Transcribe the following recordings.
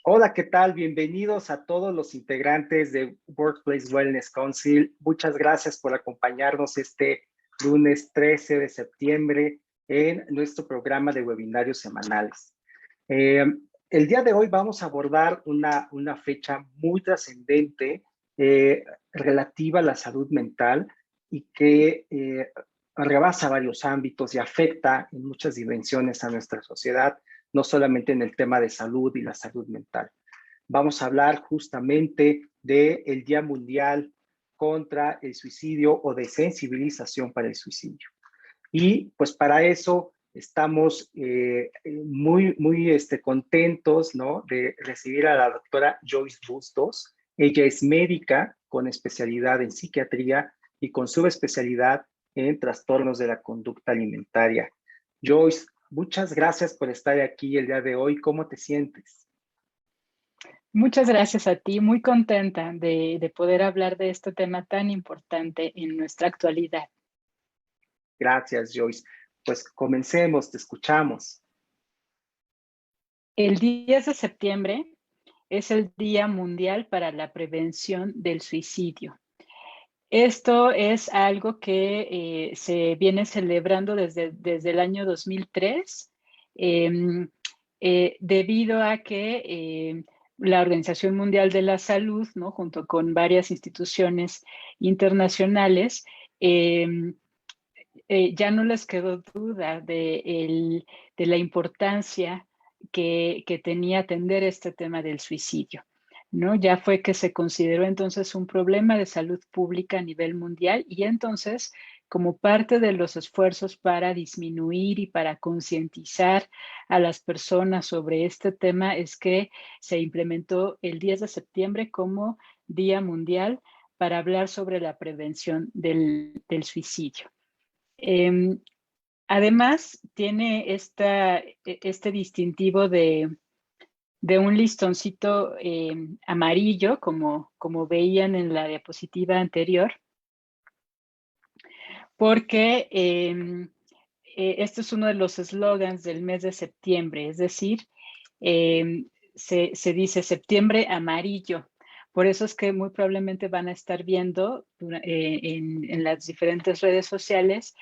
Hola, ¿qué tal? Bienvenidos a todos los integrantes de Workplace Wellness Council. Muchas gracias por acompañarnos este lunes 13 de septiembre en nuestro programa de webinarios semanales. Eh, el día de hoy vamos a abordar una fecha muy trascendente relativa a la salud mental y que rebasa varios ámbitos y afecta en muchas dimensiones a nuestra sociedad, no solamente en el tema de salud y la salud mental. Vamos a hablar justamente del Día Mundial contra el Suicidio o de sensibilización para el suicidio. Y pues para eso estamos muy contentos, ¿no?, de recibir a la doctora Joyce Bustos. Ella es médica con especialidad en psiquiatría y con subespecialidad en trastornos de la conducta alimentaria. Joyce, muchas gracias por estar aquí el día de hoy. ¿Cómo te sientes? Muchas gracias a ti, muy contenta de poder hablar de este tema tan importante en nuestra actualidad. Gracias, Joyce. Pues comencemos, te escuchamos. El 10 de septiembre es el Día Mundial para la Prevención del Suicidio. Esto es algo que se viene celebrando desde el año 2003, debido a que la Organización Mundial de la Salud, ¿no?, junto con varias instituciones internacionales, ya no les quedó duda de la importancia que tenía atender este tema del suicidio, ¿no? Ya fue que se consideró entonces un problema de salud pública a nivel mundial y entonces, como parte de los esfuerzos para disminuir y para concientizar a las personas sobre este tema, es que se implementó el 10 de septiembre como Día Mundial para hablar sobre la prevención del suicidio. Eh, Además, tiene este distintivo de un listoncito amarillo, como veían en la diapositiva anterior, porque este es uno de los eslogans del mes de septiembre, es decir, se dice septiembre amarillo. Por eso es que muy probablemente van a estar viendo en las diferentes redes sociales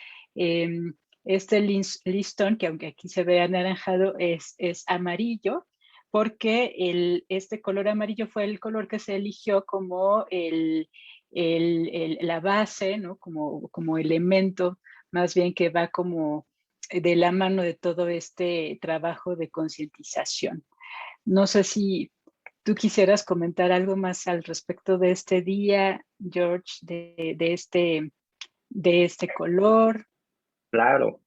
este listón, que aunque aquí se ve anaranjado, es amarillo, porque este color amarillo fue el color que se eligió como la base, ¿no?, como elemento más bien que va como de la mano de todo este trabajo de concientización. No sé si tú quisieras comentar algo más al respecto de este día, George, de este color. Claro.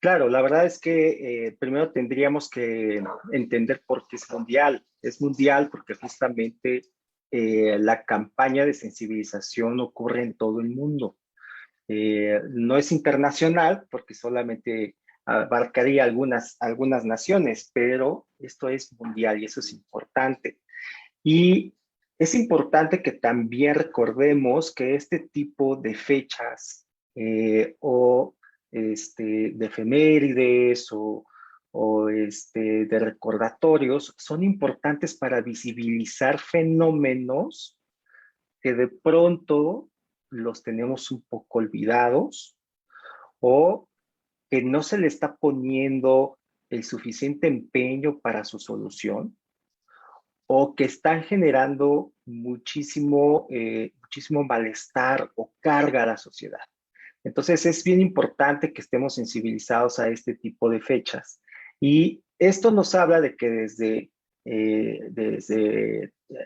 Claro, la verdad es que primero tendríamos que entender por qué es mundial. Es mundial porque justamente la campaña de sensibilización ocurre en todo el mundo. No es internacional porque solamente abarcaría algunas naciones, pero esto es mundial y eso es importante. Y es importante que también recordemos que este tipo de fechas o de efemérides o de recordatorios son importantes para visibilizar fenómenos que de pronto los tenemos un poco olvidados o que no se le está poniendo el suficiente empeño para su solución o que están generando muchísimo malestar o carga a la sociedad. Entonces es bien importante que estemos sensibilizados a este tipo de fechas. Y esto nos habla de que desde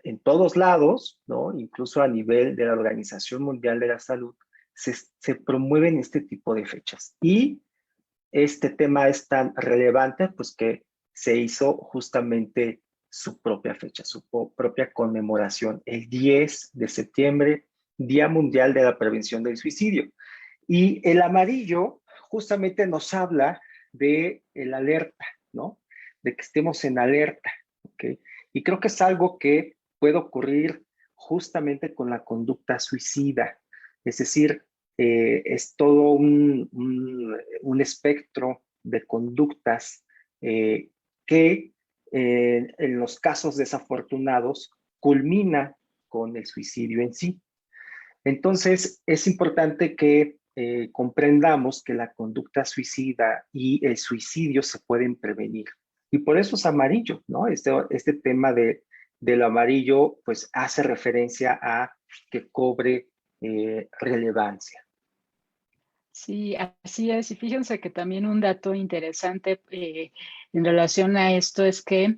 en todos lados, ¿no?, incluso a nivel de la Organización Mundial de la Salud, se promueven este tipo de fechas. Y este tema es tan relevante, pues que se hizo justamente su propia fecha, su propia conmemoración, el 10 de septiembre, Día Mundial de la Prevención del Suicidio. Y el amarillo justamente nos habla de el alerta, ¿no? De que estemos en alerta, ¿ok? Y creo que es algo que puede ocurrir justamente con la conducta suicida. Es decir, es todo un espectro de conductas que en los casos desafortunados culmina con el suicidio en sí. Entonces, es importante que comprendamos que la conducta suicida y el suicidio se pueden prevenir. Y por eso es amarillo, ¿no? Este tema del amarillo, pues hace referencia a que cobre relevancia. Sí, así es. Y fíjense que también un dato interesante en relación a esto es que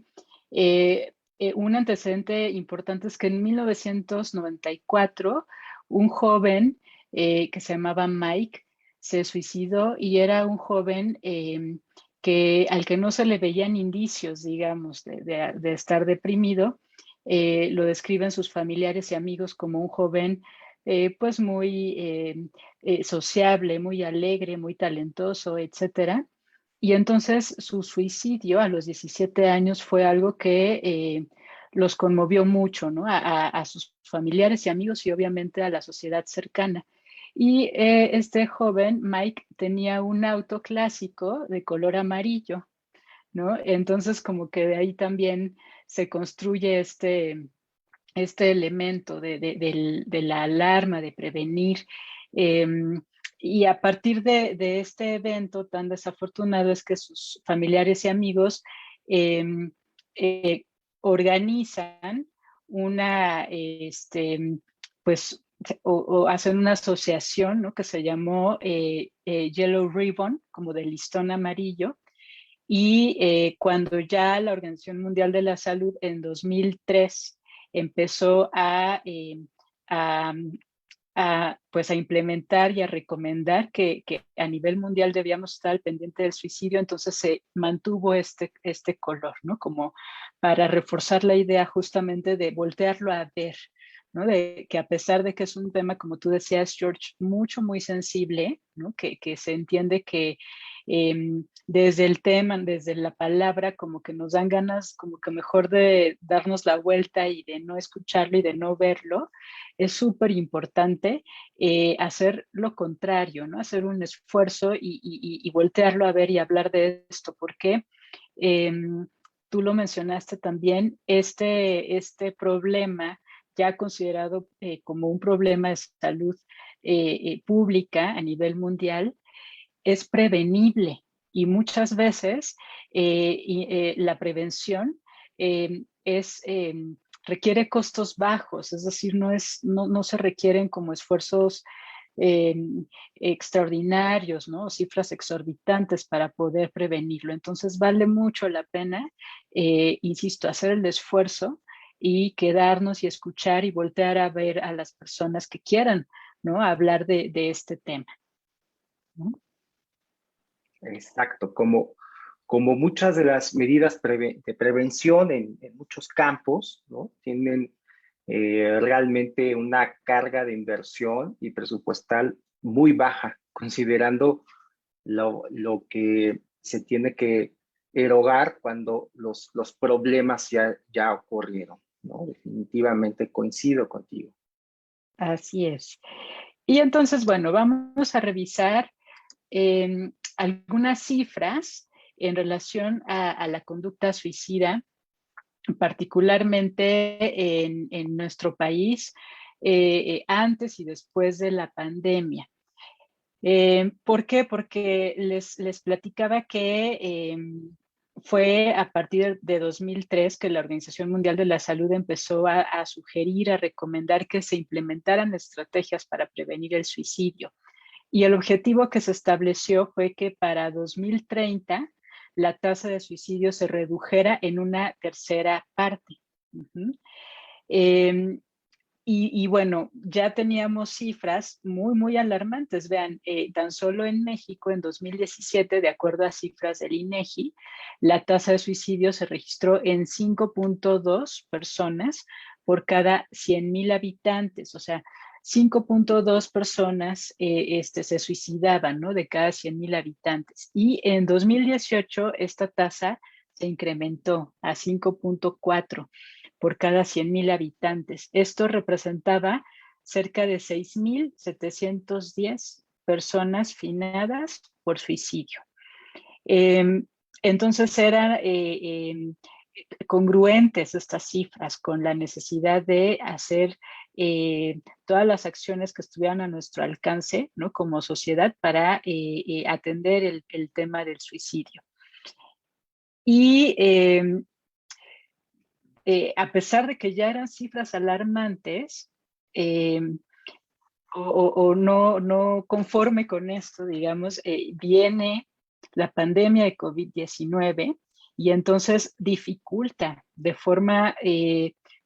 un antecedente importante es que en 1994 un joven que se llamaba Mike se suicidó y era un joven al que no se le veían indicios, digamos, de estar deprimido. Lo describen sus familiares y amigos como un joven pues muy sociable, muy alegre, muy talentoso, etcétera. Y entonces su suicidio a los 17 años fue algo que los conmovió mucho, ¿no? A sus familiares y amigos y obviamente a la sociedad cercana. Y este joven, Mike, tenía un auto clásico de color amarillo, ¿no? Entonces como que de ahí también se construye este elemento de la alarma, de prevenir. Eh, y a partir de este evento tan desafortunado es que sus familiares y amigos eh, eh, organizan una, pues, o hacen una asociación, ¿no? Que se llamó Yellow Ribbon, como de listón amarillo, y cuando ya la Organización Mundial de la Salud en 2003 empezó a, pues a implementar y a recomendar que a nivel mundial debíamos estar al pendiente del suicidio, entonces se mantuvo este color, ¿no? Como para reforzar la idea justamente de voltearlo a ver, ¿no? De que a pesar de que es un tema, como tú decías, George, muy sensible, ¿no? Que se entiende que desde el tema, desde la palabra, como que nos dan ganas, como que mejor de darnos la vuelta y de no escucharlo y de no verlo, es súper importante hacer lo contrario, ¿no? Hacer un esfuerzo y voltearlo a ver y hablar de esto, porque tú lo mencionaste también, este problema ya considerado como un problema de salud pública a nivel mundial, es prevenible y muchas veces la prevención requiere costos bajos, es decir, no se requieren como esfuerzos eh, extraordinarios, ¿no? Cifras exorbitantes para poder prevenirlo. Entonces vale mucho la pena, insisto, hacer el esfuerzo y quedarnos y escuchar y voltear a ver a las personas que quieran, ¿no? Hablar de este tema, ¿no? Exacto, como muchas de las medidas de prevención en muchos campos, ¿no? Tienen realmente una carga de inversión y presupuestal muy baja, considerando lo que se tiene que erogar cuando los problemas ya ocurrieron, ¿no? Definitivamente coincido contigo. Así es. Y entonces, bueno, vamos a revisar algunas cifras en relación a la conducta suicida, particularmente en nuestro país, antes y después de la pandemia. ¿Por qué? Porque les platicaba que fue a partir de 2003 que la Organización Mundial de la Salud empezó a sugerir, a recomendar que se implementaran estrategias para prevenir el suicidio. Y el objetivo que se estableció fue que para 2030 la tasa de suicidio se redujera en una tercera parte. Uh-huh. Y bueno, ya teníamos cifras muy alarmantes. Vean, tan solo en México en 2017, de acuerdo a cifras del INEGI, la tasa de suicidio se registró en 5.2 personas por cada 100,000 habitantes. O sea, 5.2 personas se suicidaban, ¿no? De cada 100,000 habitantes. Y en 2018 esta tasa se incrementó a 5.4 por cada 100,000 habitantes. Esto representaba cerca de 6,710 personas finadas por suicidio. Entonces era congruentes estas cifras con la necesidad de hacer todas las acciones que estuvieran a nuestro alcance, ¿no? Como sociedad para atender el tema del suicidio. Y a pesar de que ya eran cifras alarmantes, o no conforme con esto, digamos, viene la pandemia de COVID-19 y entonces dificulta de forma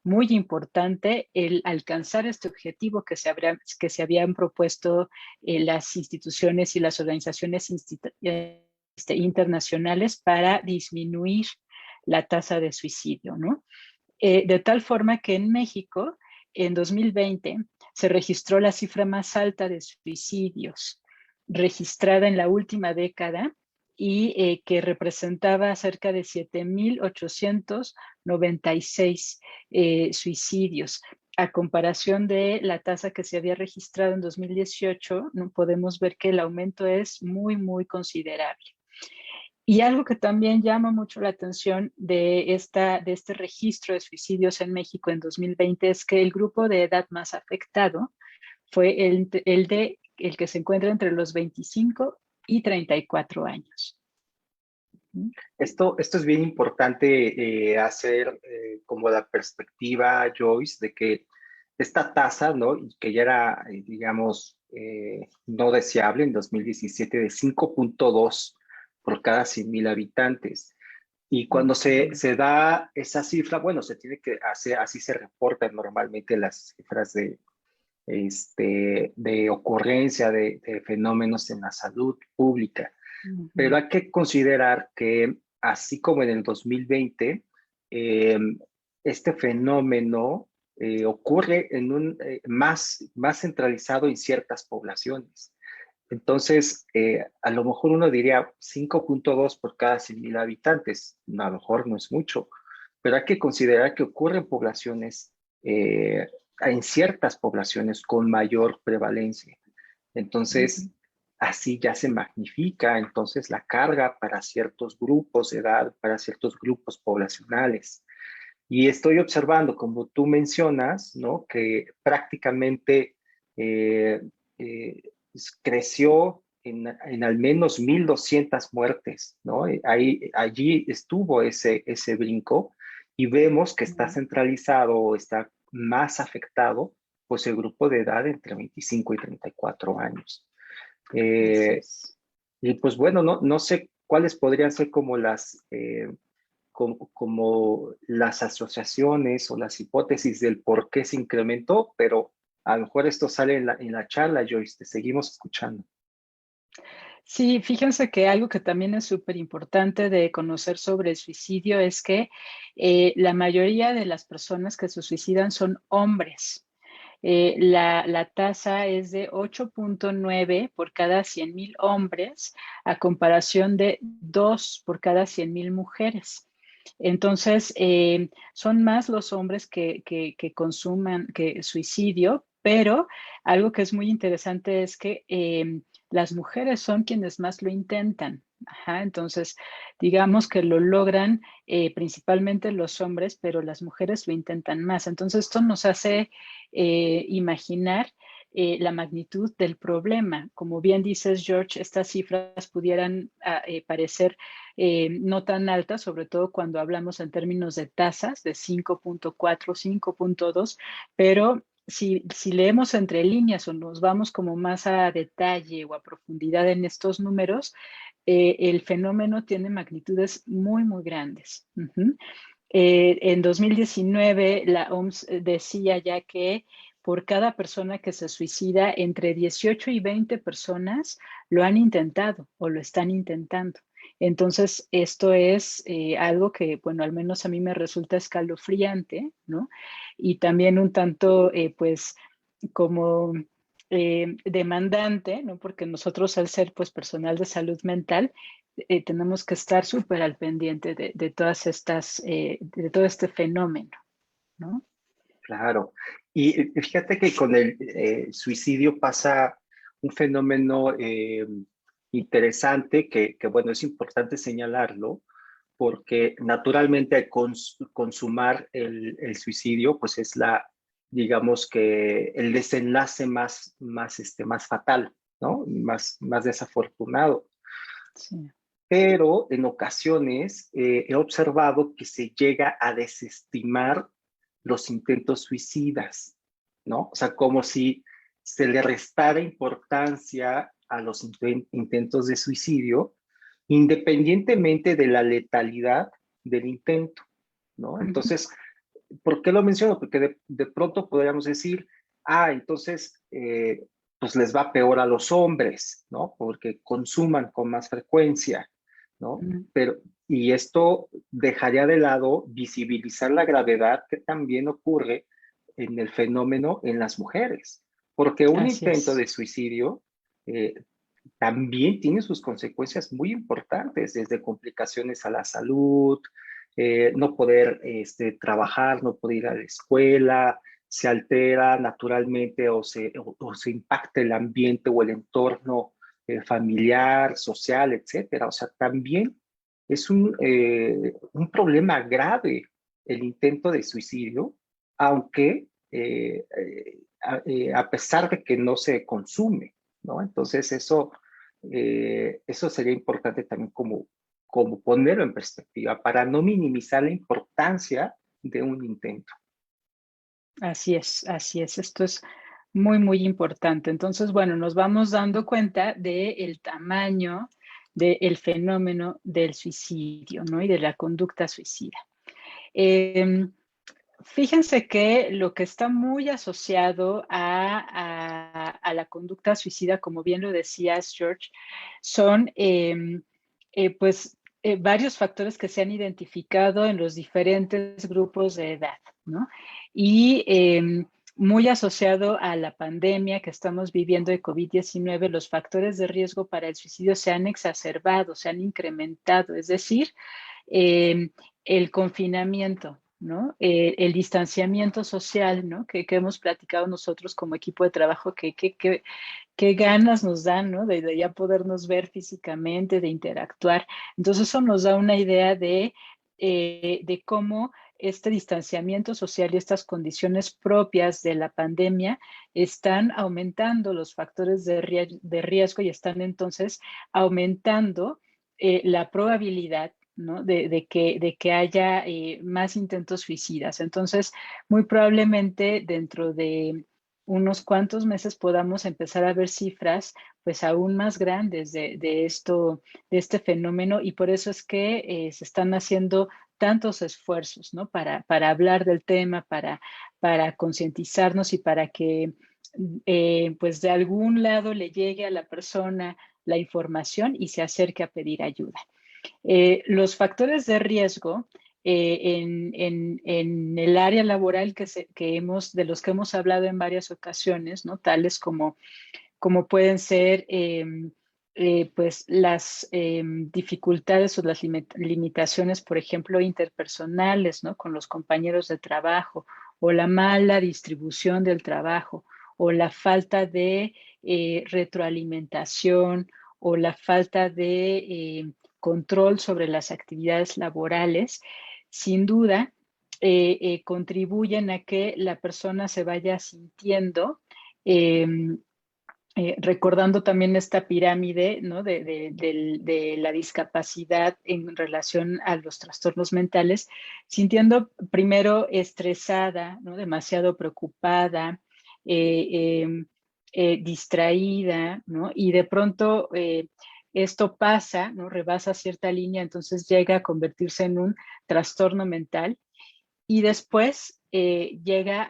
muy importante el alcanzar este objetivo que se habían propuesto las instituciones y las organizaciones internacionales para disminuir la tasa de suicidio, ¿no? De tal forma que en México, en 2020, se registró la cifra más alta de suicidios registrada en la última década y que representaba cerca de 7,896 suicidios. A comparación de la tasa que se había registrado en 2018, ¿no? Podemos ver que el aumento es muy, muy considerable. Y algo que también llama mucho la atención de este registro de suicidios en México en 2020 es que el grupo de edad más afectado fue el que se encuentra entre los 25 y 34 años. Esto es bien importante hacer como la perspectiva, Joyce, de que esta tasa, ¿no? Que ya era, digamos, no deseable en 2017 de 5.2 por cada 100,000 habitantes. Y cuando se da esa cifra, bueno, se tiene que hacer, así se reportan normalmente las cifras de ocurrencia de fenómenos en la salud pública. Pero hay que considerar que, así como en el 2020, este fenómeno ocurre más centralizado en ciertas poblaciones. Entonces, a lo mejor uno diría 5.2 por cada 100,000 habitantes. A lo mejor no es mucho, pero hay que considerar que ocurre en ciertas poblaciones con mayor prevalencia. Entonces, así ya se magnifica entonces la carga para ciertos grupos de edad, para ciertos grupos poblacionales. Y estoy observando, como tú mencionas, ¿no? Que prácticamente creció en al menos 1,200 muertes, ¿no? Allí estuvo ese brinco y vemos que está centralizado o está más afectado pues el grupo de edad entre 25 y 34 años. Y pues bueno, no sé cuáles podrían ser como como las asociaciones o las hipótesis del por qué se incrementó, pero a lo mejor esto sale en la charla, Joyce, te seguimos escuchando. Sí, fíjense que algo que también es súper importante de conocer sobre el suicidio es que la mayoría de las personas que se suicidan son hombres. La tasa es de 8.9 por cada 100,000 hombres, a comparación de 2 por cada 100,000 mujeres. Entonces, son más los hombres que consuman suicidio, pero algo que es muy interesante es que las mujeres son quienes más lo intentan. Ajá, entonces, digamos que lo logran principalmente los hombres, pero las mujeres lo intentan más. Entonces, esto nos hace imaginar la magnitud del problema. Como bien dices, George, estas cifras pudieran parecer no tan altas, sobre todo cuando hablamos en términos de tasas de 5.4, 5.2, pero si leemos entre líneas o nos vamos como más a detalle o a profundidad en estos números, el fenómeno tiene magnitudes muy, muy grandes. En 2019, la OMS decía ya que por cada persona que se suicida, entre 18 y 20 personas lo han intentado o lo están intentando. Entonces, esto es algo que, bueno, al menos a mí me resulta escalofriante, ¿no? Y también un tanto, pues, como demandante, ¿no? Porque nosotros, al ser, pues, personal de salud mental, tenemos que estar súper al pendiente de todas estas, de todo este fenómeno, ¿no? Claro. Y fíjate que con el suicidio pasa un fenómeno interesante que, bueno, es importante señalarlo, porque naturalmente al consumar el suicidio, pues es digamos que el desenlace más fatal, ¿no? Más desafortunado. Sí. Pero en ocasiones he observado que se llega a desestimar los intentos suicidas, ¿no? O sea, como si se le restara importancia a los intentos de suicidio, independientemente de la letalidad del intento, ¿no? Entonces, ¿por qué lo menciono? Porque de pronto podríamos decir, entonces, pues les va peor a los hombres, ¿no? Porque consuman con más frecuencia, ¿no? Pero, y esto dejaría de lado visibilizar la gravedad que también ocurre en el fenómeno en las mujeres, porque un Así intento es. de suicidio eh, también tiene sus consecuencias muy importantes, desde complicaciones a la salud, no poder trabajar, no poder ir a la escuela, se altera naturalmente o se impacta el ambiente o el entorno familiar, social, etcétera. O sea, también es un problema grave el intento de suicidio, aunque a pesar de que no se consume, ¿no? Entonces eso sería importante también como ponerlo en perspectiva para no minimizar la importancia de un intento. Así es, así es. Esto es muy, muy importante. Entonces, bueno, nos vamos dando cuenta del tamaño del fenómeno del suicidio, ¿no? Y de la conducta suicida. Fíjense que lo que está muy asociado a la conducta suicida, como bien lo decías, George, son pues varios factores que se han identificado en los diferentes grupos de edad, ¿no? Y muy asociado a la pandemia que estamos viviendo de COVID-19, los factores de riesgo para el suicidio se han exacerbado, se han incrementado, es decir, el confinamiento, ¿no? El distanciamiento social, ¿no? Que hemos platicado nosotros como equipo de trabajo, qué ganas nos dan, ¿no? De ya podernos ver físicamente, de interactuar. Entonces eso nos da una idea de cómo este distanciamiento social y estas condiciones propias de la pandemia están aumentando los factores de riesgo y están entonces aumentando la probabilidad, ¿no? de que haya más intentos suicidas. Entonces, muy probablemente dentro de unos cuantos meses podamos empezar a ver cifras pues aún más grandes de este fenómeno, y por eso es que se están haciendo tantos esfuerzos, ¿no? Para hablar del tema, para concientizarnos y para que pues de algún lado le llegue a la persona la información y se acerque a pedir ayuda. Los factores de riesgo en el área laboral de los que hemos hablado en varias ocasiones, ¿no? Tales como pueden ser pues las dificultades o las limitaciones, por ejemplo, interpersonales, ¿no? Con los compañeros de trabajo, o la mala distribución del trabajo, o la falta de retroalimentación, o la falta de control sobre las actividades laborales, sin duda contribuyen a que la persona se vaya sintiendo eh, recordando también esta pirámide, ¿no? de la discapacidad en relación a los trastornos mentales, sintiendo primero estresada, ¿no? Demasiado preocupada, distraída, ¿no? Y de pronto esto pasa, ¿no? Rebasa cierta línea, entonces llega a convertirse en un trastorno mental, y después llega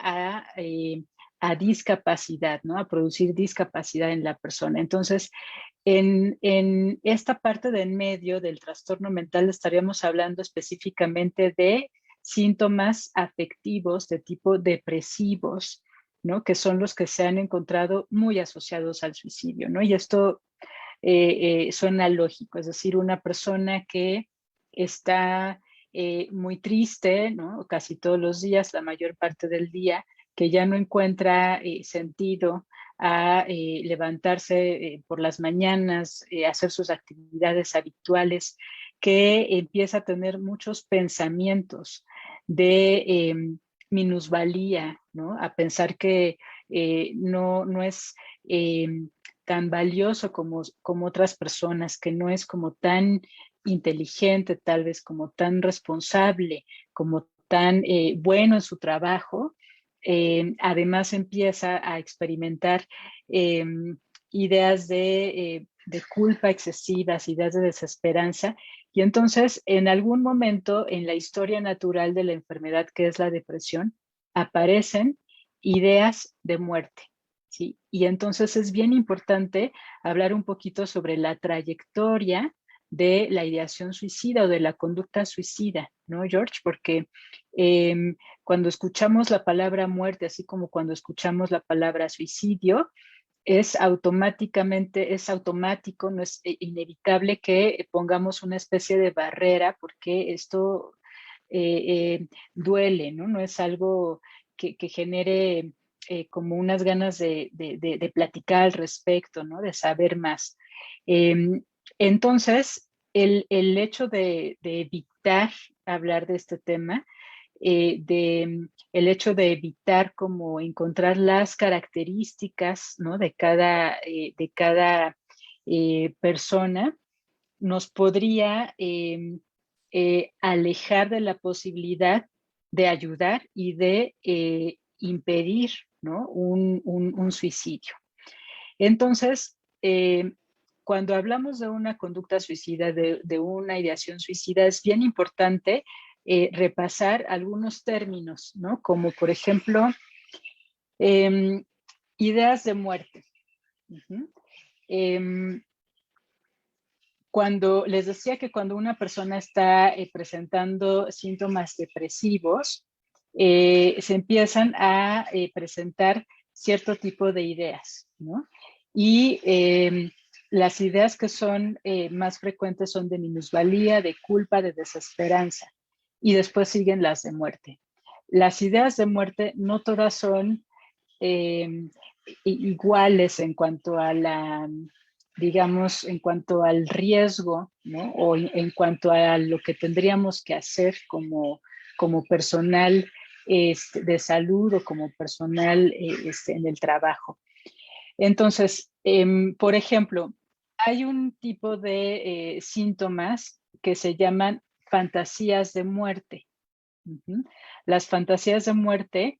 a discapacidad, ¿no? A producir discapacidad en la persona. Entonces, en esta parte de en medio del trastorno mental estaríamos hablando específicamente de síntomas afectivos de tipo depresivos, ¿no? Que son los que se han encontrado muy asociados al suicidio, ¿no? Y esto suena lógico, es decir, una persona que está muy triste, ¿no? Casi todos los días, la mayor parte del día, que ya no encuentra sentido a levantarse por las mañanas, hacer sus actividades habituales, que empieza a tener muchos pensamientos de minusvalía, ¿no? A pensar que no es tan valioso como otras personas, que no es como tan inteligente, tal vez como tan responsable, como tan bueno en su trabajo. Además empieza a experimentar ideas de culpa excesivas, ideas de desesperanza, y entonces en algún momento en la historia natural de la enfermedad, que es la depresión, aparecen ideas de muerte. ¿Sí? Y entonces es bien importante hablar un poquito sobre la trayectoria de la ideación suicida o de la conducta suicida, ¿no, George? Porque cuando escuchamos la palabra muerte, así como cuando escuchamos la palabra suicidio, es automático, no es inevitable que pongamos una especie de barrera porque esto duele, ¿no? No es algo que genere como unas ganas de platicar al respecto, ¿no? De saber más. Entonces, el hecho de evitar hablar de este tema, el hecho de evitar como encontrar las características, ¿no? de cada persona, nos podría alejar de la posibilidad de ayudar y de impedir, ¿no? un suicidio. Entonces, cuando hablamos de una conducta suicida, de una ideación suicida, es bien importante repasar algunos términos, ¿no? Como por ejemplo, ideas de muerte. Uh-huh. Cuando les decía que cuando una persona está presentando síntomas depresivos, se empiezan a presentar cierto tipo de ideas, ¿no? Y las ideas que son más frecuentes son de minusvalía, de culpa, de desesperanza. Y después siguen las de muerte. Las ideas de muerte no todas son iguales en cuanto a la, digamos, en cuanto al riesgo, ¿no? O en cuanto a lo que tendríamos que hacer como personal de salud o como personal en el trabajo. Entonces, por ejemplo, hay un tipo de síntomas que se llaman fantasías de muerte. Uh-huh. Las fantasías de muerte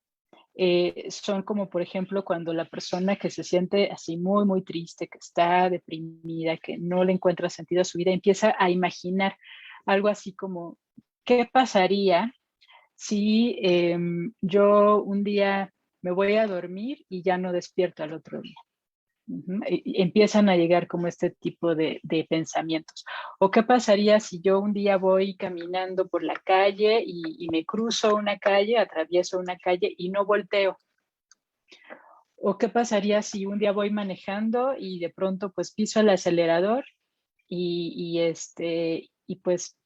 son como, por ejemplo, cuando la persona que se siente así muy, muy triste, que está deprimida, que no le encuentra sentido a su vida, empieza a imaginar algo así como, ¿qué pasaría si yo un día me voy a dormir y ya no despierto al otro día? Uh-huh. Y empiezan a llegar como este tipo de pensamientos. ¿O qué pasaría si yo un día voy caminando por la calle y me cruzo una calle, atravieso una calle y no volteo? ¿O qué pasaría si un día voy manejando y de pronto pues piso el acelerador y pues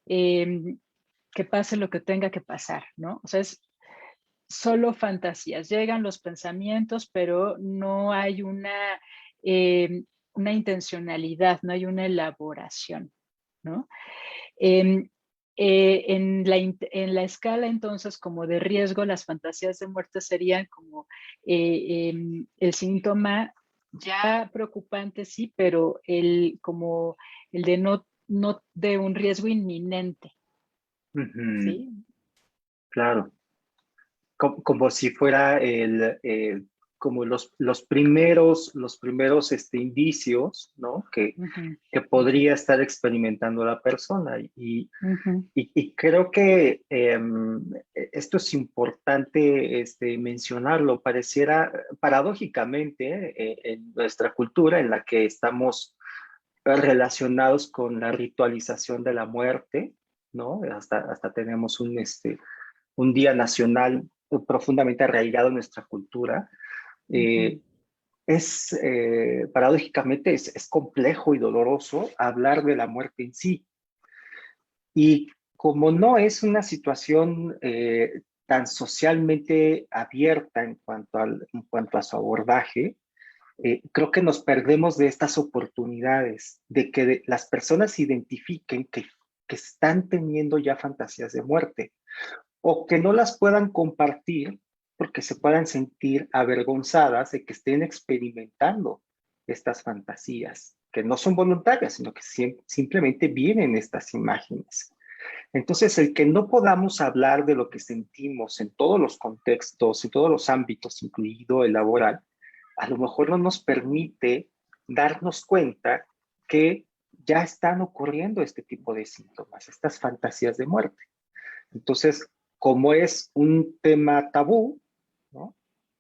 que pase lo que tenga que pasar, ¿no? O sea, es solo fantasías. Llegan los pensamientos, pero no hay una intencionalidad, no hay una elaboración, ¿no? Eh, en la escala entonces como de riesgo, las fantasías de muerte serían como el síntoma ya preocupante, sí, pero como el de no de un riesgo inminente, Ujú, ¿sí? claro. Como si fuera como los primeros indicios, ¿no? Ujú, Que podría estar experimentando la persona. Y, ujú, y creo que esto es importante mencionarlo. Pareciera, paradójicamente, en nuestra cultura en la que estamos relacionados con la ritualización de la muerte, ¿no? Hasta tenemos un día nacional profundamente arraigado en nuestra cultura. ujú, eh, paradójicamente, es complejo y doloroso hablar de la muerte en sí. Y como no es una situación tan socialmente abierta en cuanto a su abordaje, creo que nos perdemos de estas oportunidades, de que las personas identifiquen que están teniendo ya fantasías de muerte o que no las puedan compartir porque se puedan sentir avergonzadas de que estén experimentando estas fantasías, que no son voluntarias, sino que simplemente vienen estas imágenes. Entonces, el que no podamos hablar de lo que sentimos en todos los contextos, en todos los ámbitos, incluido el laboral, a lo mejor no nos permite darnos cuenta que ya están ocurriendo este tipo de síntomas, estas fantasías de muerte. Entonces, como es un tema tabú, ¿no?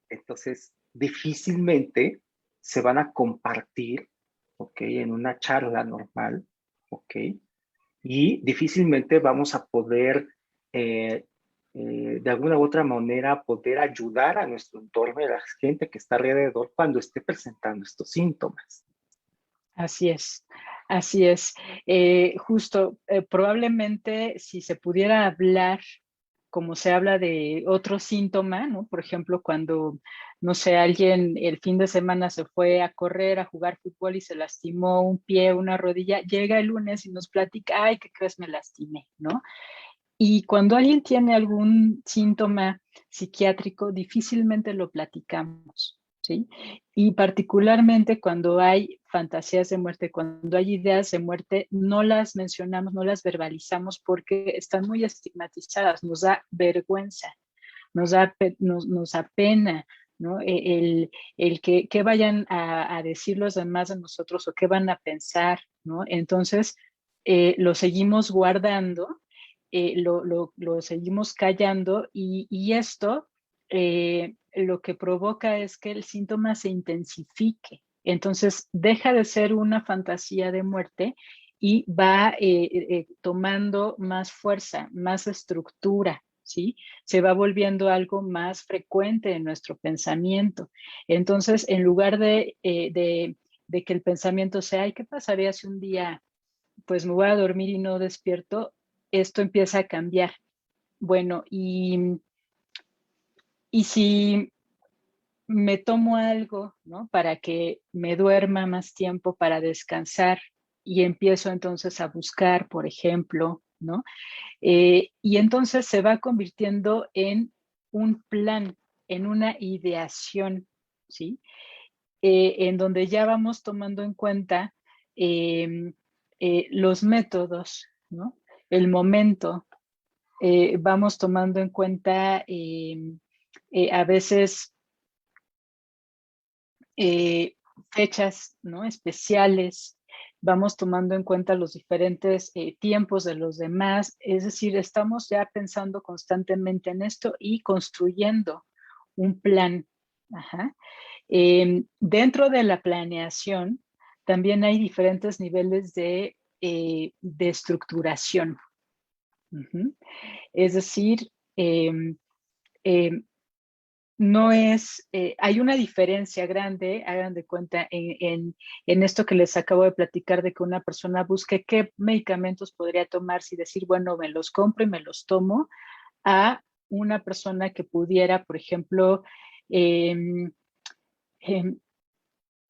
Entonces difícilmente se van a compartir, ¿ok? En una charla normal, ¿ok? Y difícilmente vamos a poder, de alguna u otra manera, poder ayudar a nuestro entorno y a la gente que está alrededor cuando esté presentando estos síntomas. Así es, así es. Justo, probablemente si se pudiera hablar como se habla de otro síntoma, ¿no? Por ejemplo, cuando, no sé, alguien el fin de semana se fue a correr, a jugar fútbol y se lastimó un pie, una rodilla, llega el lunes y nos platica, ay, ¿qué crees? Me lastimé, ¿no? Y cuando alguien tiene algún síntoma psiquiátrico, difícilmente lo platicamos, ¿sí? Y particularmente cuando hay fantasías de muerte, cuando hay ideas de muerte, no las mencionamos, no las verbalizamos porque están muy estigmatizadas, nos da vergüenza, nos apena, ¿no? El que vayan a decir los demás de nosotros o qué van a pensar, ¿no? Entonces, lo seguimos guardando, lo seguimos callando y esto lo que provoca es que el síntoma se intensifique. Entonces, deja de ser una fantasía de muerte y va tomando más fuerza, más estructura, ¿sí? Se va volviendo algo más frecuente en nuestro pensamiento. Entonces, en lugar de que el pensamiento sea, ay, ¿qué pasaría si un día pues me voy a dormir y no despierto? Esto empieza a cambiar. Bueno, y si me tomo algo, ¿no? Para que me duerma más tiempo, para descansar, y empiezo entonces a buscar, por ejemplo, ¿no? Y entonces se va convirtiendo en un plan, en una ideación, ¿sí? En donde ya vamos tomando en cuenta los métodos, ¿no? El momento, vamos tomando en cuenta a veces fechas, ¿no? Especiales, vamos tomando en cuenta los diferentes tiempos de los demás, es decir, estamos ya pensando constantemente en esto y construyendo un plan. Ajá. Dentro de la planeación también hay diferentes niveles de estructuración. Uh-huh. Es decir, no es, hay una diferencia grande, hagan de cuenta, en esto que les acabo de platicar de que una persona busque qué medicamentos podría tomar y decir, bueno, me los compro y me los tomo, a una persona que pudiera, por ejemplo, eh, eh,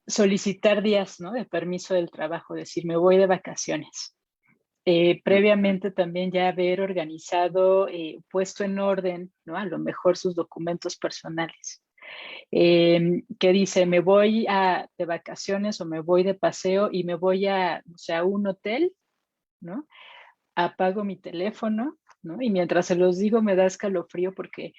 solicitar días, ¿no? De permiso del trabajo, decir, me voy de vacaciones. Previamente también ya haber organizado, puesto en orden, ¿no? A lo mejor sus documentos personales. Que dice, me voy de vacaciones o me voy de paseo y me voy o sea, a un hotel, ¿no? Apago mi teléfono, ¿no? Y mientras se los digo me da escalofrío porque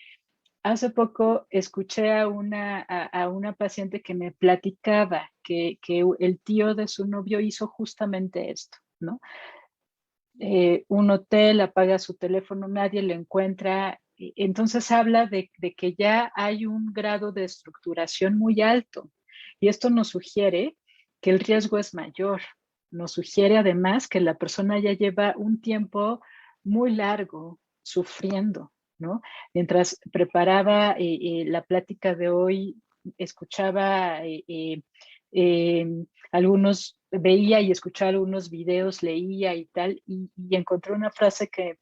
hace poco escuché a una paciente que me platicaba que el tío de su novio hizo justamente esto, ¿no? Un hotel, apaga su teléfono, nadie lo encuentra. Entonces habla de que ya hay un grado de estructuración muy alto y esto nos sugiere que el riesgo es mayor. Nos sugiere además que la persona ya lleva un tiempo muy largo sufriendo, ¿no? Mientras preparaba la plática de hoy, escuchaba algunos, veía y escuchaba algunos videos, leía y tal, y encontré una frase que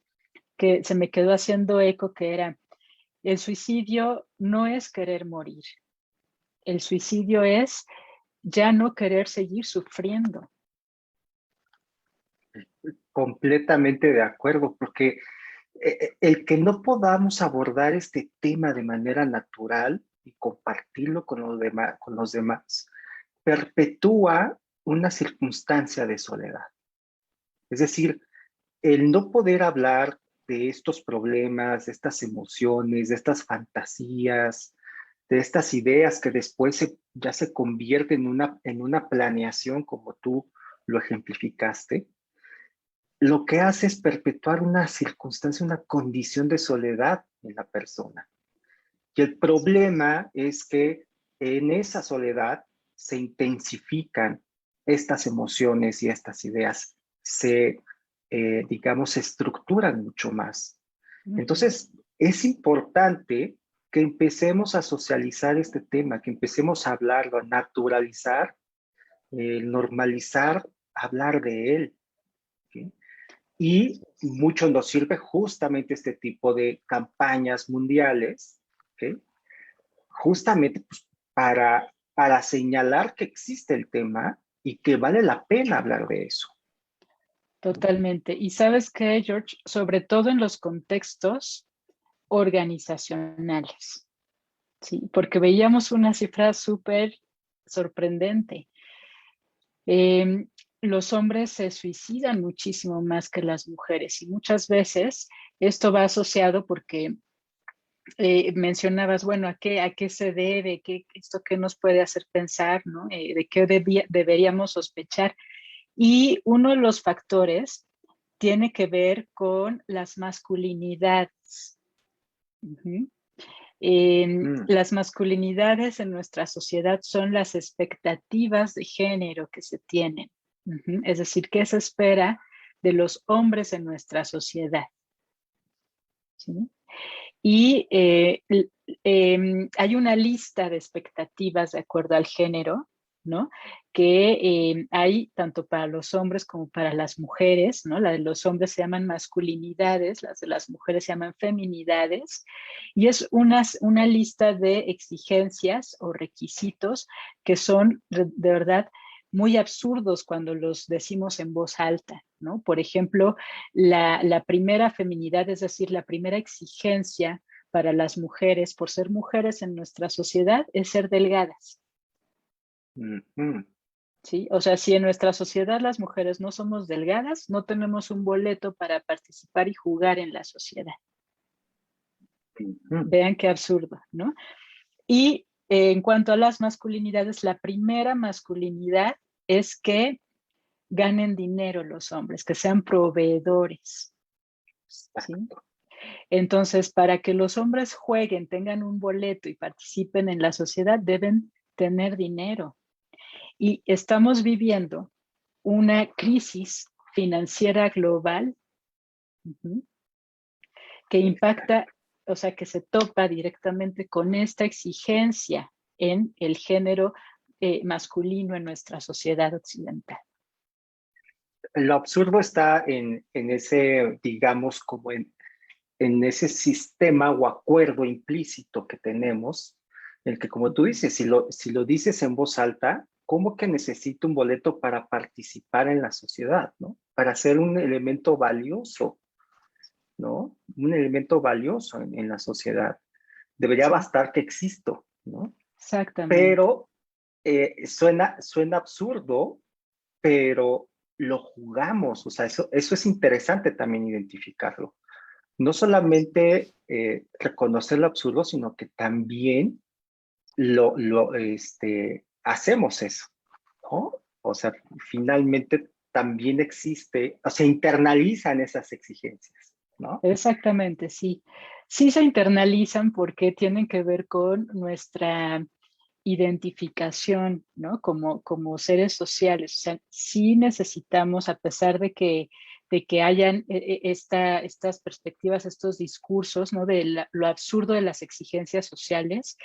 se me quedó haciendo eco, que era, el suicidio no es querer morir, el suicidio es ya no querer seguir sufriendo. completamente de acuerdo, porque el que no podamos abordar este tema de manera natural y compartirlo con los demás perpetúa una circunstancia de soledad. Es decir, el no poder hablar de estos problemas, de estas emociones, de estas fantasías, de estas ideas que después ya se convierten en una planeación como tú lo ejemplificaste, lo que hace es perpetuar una circunstancia, una condición de soledad en la persona. Y el problema es que en esa soledad se intensifican estas emociones y estas ideas, digamos, se estructuran mucho más. Entonces, es importante que empecemos a socializar este tema, que empecemos a hablarlo, a naturalizar, normalizar, hablar de él. ¿Sí? Y mucho nos sirve justamente este tipo de campañas mundiales, ¿okay? Justamente pues, para señalar que existe el tema y que vale la pena hablar de eso. Totalmente. Y sabes qué, George, sobre todo en los contextos organizacionales, ¿sí? Porque veíamos una cifra súper sorprendente. Los hombres se suicidan muchísimo más que las mujeres y muchas veces esto va asociado porque mencionabas, bueno, a qué se debe? ¿Esto qué nos puede hacer pensar? ¿No? ¿De qué deberíamos sospechar? Y uno de los factores tiene que ver con las masculinidades. Las masculinidades en nuestra sociedad son las expectativas de género que se tienen. Es decir, ¿qué se espera de los hombres en nuestra sociedad? ¿Sí? Y hay una lista de expectativas de acuerdo al género, ¿no? Que hay tanto para los hombres como para las mujeres, ¿no? La de los hombres se llaman masculinidades, las de las mujeres se llaman feminidades, y es una lista de exigencias o requisitos que son de verdad muy absurdos cuando los decimos en voz alta, ¿no? Por ejemplo, la primera feminidad, es decir, la primera exigencia para las mujeres por ser mujeres en nuestra sociedad es ser delgadas. ¿Sí? O sea, si en nuestra sociedad las mujeres no somos delgadas, no tenemos un boleto para participar y jugar en la sociedad. Vean qué absurdo, ¿no? Y en cuanto a las masculinidades, la primera masculinidad es que ganen dinero los hombres, que sean proveedores. ¿Sí? Entonces, para que los hombres jueguen, tengan un boleto y participen en la sociedad, deben tener dinero. Y estamos viviendo una crisis financiera global que impacta, o sea, que se topa directamente con esta exigencia en el género masculino en nuestra sociedad occidental. Lo absurdo está en ese, digamos, como en ese sistema o acuerdo implícito que tenemos, en el que, como tú dices, si lo dices en voz alta, ¿cómo que necesito un boleto para participar en la sociedad, ¿no? Para ser un elemento valioso, ¿no? Un elemento valioso en la sociedad. Debería bastar que existo, ¿no? Exactamente. Pero suena absurdo, pero lo jugamos, o sea, eso es interesante también identificarlo. No solamente reconocer lo absurdo, sino que también hacemos eso, ¿no? O sea, finalmente también existe, o sea, internalizan esas exigencias, ¿no? Exactamente, sí. Sí se internalizan porque tienen que ver con nuestra identificación, ¿no? Como seres sociales. O sea, sí necesitamos, a pesar de que hayan estas perspectivas, estos discursos, ¿no? De lo absurdo de las exigencias sociales,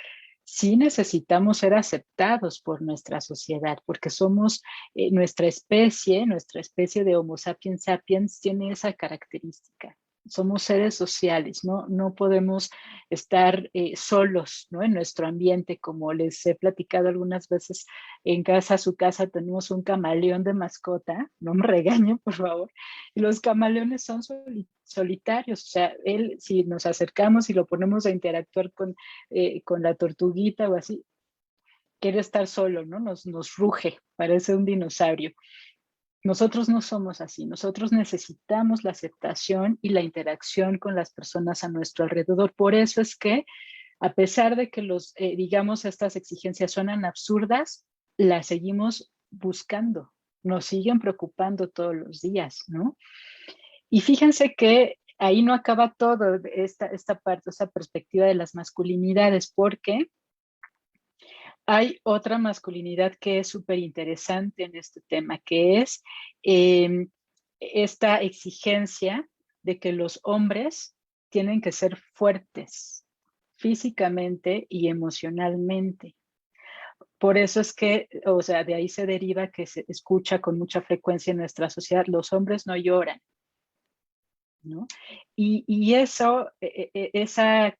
sí necesitamos ser aceptados por nuestra sociedad, porque somos nuestra especie de Homo sapiens sapiens tiene esa característica. somos seres sociales, ¿no? No podemos estar solos, ¿no? En nuestro ambiente, como les he platicado algunas veces en casa, su casa, tenemos un camaleón de mascota, no me regañen, por favor, y los camaleones son solitarios, o sea, él, si nos acercamos y lo ponemos a interactuar con la tortuguita o así, quiere estar solo, ¿no? Nos ruge, parece un dinosaurio. Nosotros no somos así, nosotros necesitamos la aceptación y la interacción con las personas a nuestro alrededor. Por eso es que, a pesar de que digamos, estas exigencias suenan absurdas, las seguimos buscando, nos siguen preocupando todos los días, ¿no? Y fíjense que ahí no acaba todo esta parte, esta perspectiva de las masculinidades, porque hay otra masculinidad que es súper interesante en este tema, que es esta exigencia de que los hombres tienen que ser fuertes físicamente y emocionalmente. Por eso es que, o sea, de ahí se deriva que se escucha con mucha frecuencia en nuestra sociedad, los hombres no lloran, ¿no? Y eso, esa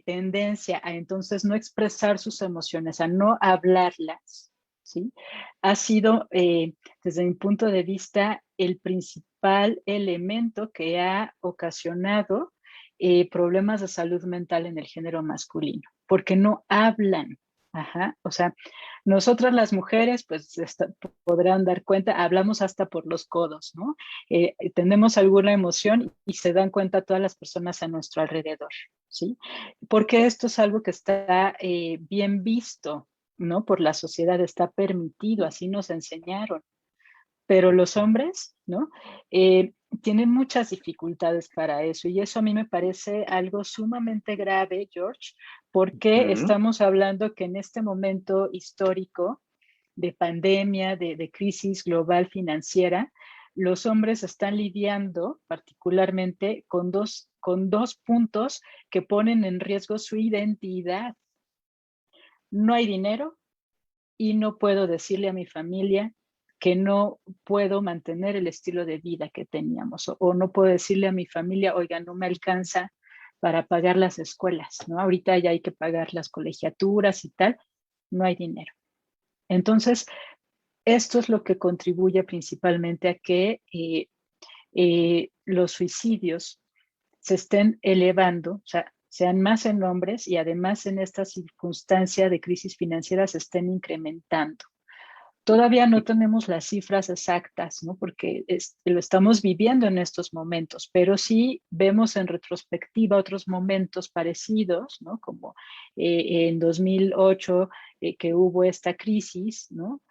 tendencia a entonces no expresar sus emociones, a no hablarlas, ¿sí? Ha sido, desde mi punto de vista, el principal elemento que ha ocasionado problemas de salud mental en el género masculino, porque no hablan. Ajá, o sea, nosotras las mujeres, pues podrán dar cuenta, hablamos hasta por los codos, ¿no? Tenemos alguna emoción y se dan cuenta todas las personas a nuestro alrededor, ¿sí? Porque esto es algo que está bien visto, ¿no? Por la sociedad, está permitido, así nos enseñaron. Pero los hombres, ¿no? Tienen muchas dificultades para eso y eso a mí me parece algo sumamente grave, George, porque estamos hablando que en este momento histórico de pandemia, de crisis global financiera, los hombres están lidiando particularmente con dos puntos que ponen en riesgo su identidad. No hay dinero y no puedo decirle a mi familia que no puedo mantener el estilo de vida que teníamos o no puedo decirle a mi familia, oiga, no me alcanza para pagar las escuelas, ¿no? Ahorita ya hay que pagar las colegiaturas y tal, no hay dinero. Entonces, esto es lo que contribuye principalmente a que los suicidios se estén elevando, o sea, sean más en hombres y además en esta circunstancia de crisis financiera se estén incrementando. Todavía no tenemos las cifras exactas, ¿no? Porque lo estamos viviendo en estos momentos, pero sí vemos en retrospectiva otros momentos parecidos, ¿no? Como en 2008 que hubo esta crisis, ¿no?